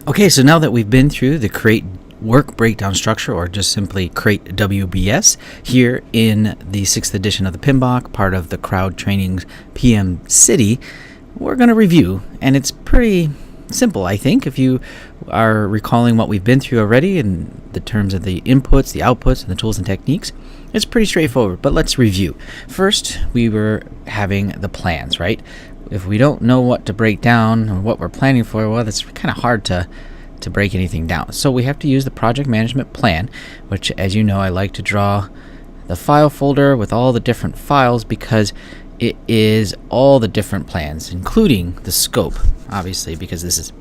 Okay, so now that we've been through the create work breakdown structure, or just simply create WBS, here in the 6th edition of the PMBOK, part of the crowd training's PM City, we're going to review, and it's pretty simple, I think, if you are recalling what we've been through already in the terms of the inputs, the outputs, and the tools and techniques. It's pretty straightforward, but let's review. First, we were having the plans, right? If we don't know what to break down or what we're planning for, well, that's kind of hard to break anything down. So we have to use the project management plan, which, as you know, I like to draw the file folder with all the different files because it is all the different plans, including the scope, obviously, because this is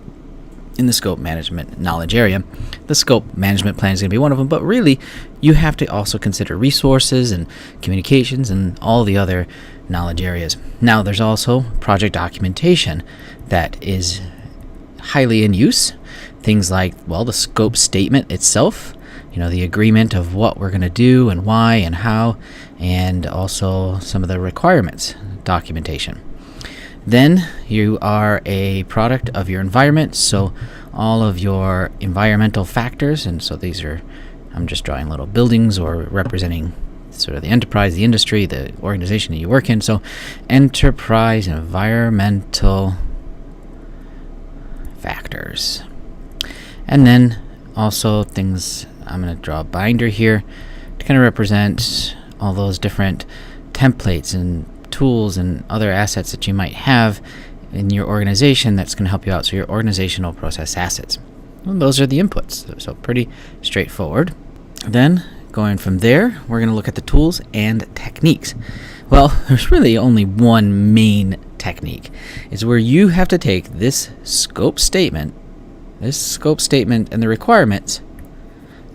in the scope management knowledge area. The scope management plan is going to be one of them, but really you have to also consider resources and communications and all the other knowledge areas. Now there's also project documentation that is highly in use. Things like, well, the scope statement itself, the agreement of what we're going to do and why and how, and also some of the requirements documentation. Then you are a product of your environment, so all of your environmental factors, and so these are, I'm just drawing little buildings or representing sort of the enterprise, the industry, the organization that you work in. So enterprise environmental factors. And then also things, I'm going to draw a binder here to kind of represent all those different templates and tools and other assets that you might have in your organization that's going to help you out. So your organizational process assets. And those are the inputs. So pretty straightforward. Then going from there, we're going to look at the tools and techniques. Well, there's really only one main technique. It's where you have to take this scope statement and the requirements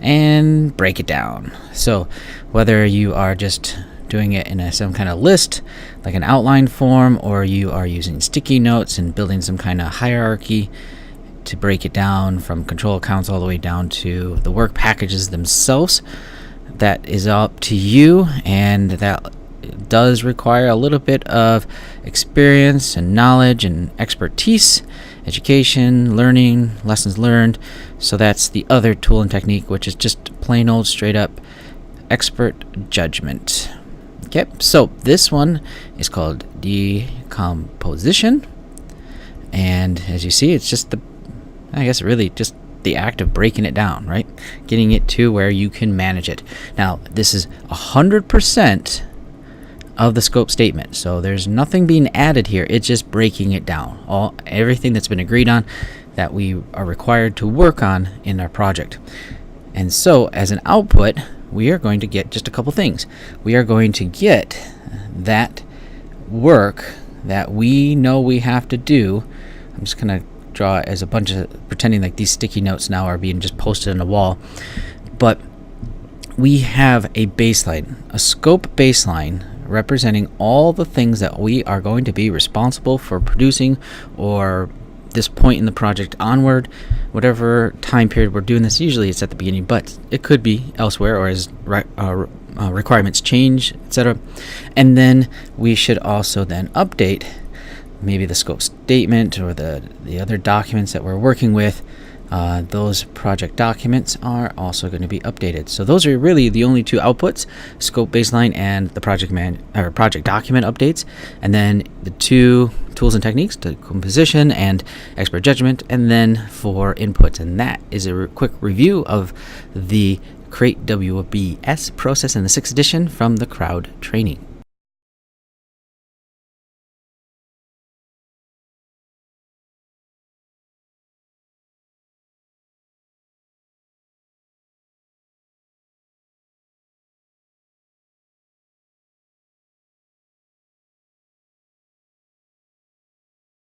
and break it down. So whether you are just doing it in some kind of list, like an outline form, or you are using sticky notes and building some kind of hierarchy to break it down from control accounts all the way down to the work packages themselves, that is up to you, and that does require a little bit of experience and knowledge and expertise, education, learning, lessons learned. So that's the other tool and technique, which is just plain old straight up expert judgment. Okay, so this one is called Decomposition, and as you see, it's just really just the act of breaking it down, right? Getting it to where you can manage it. Now, this is 100% of the scope statement, so there's nothing being added here. It's just breaking it down. Everything that's been agreed on that we are required to work on in our project. And so, as an output, we are going to get just a couple things. We are going to get that work that we know we have to do. I'm just going to draw it as a bunch of, pretending like these sticky notes now are being just posted on the wall. But we have a baseline, a scope baseline, representing all the things that we are going to be responsible for producing, or this point in the project onward, whatever time period we're doing this. Usually it's at the beginning, but it could be elsewhere, or as requirements change, etc. And then we should also then update maybe the scope statement or the other documents that we're working with. Those project documents are also going to be updated. So those are really the only two outputs: scope baseline and the project document updates. And then the two tools and techniques, decomposition and expert judgment, and then for inputs. And that is a quick review of the Create WBS process in the 6th edition from the crowd training.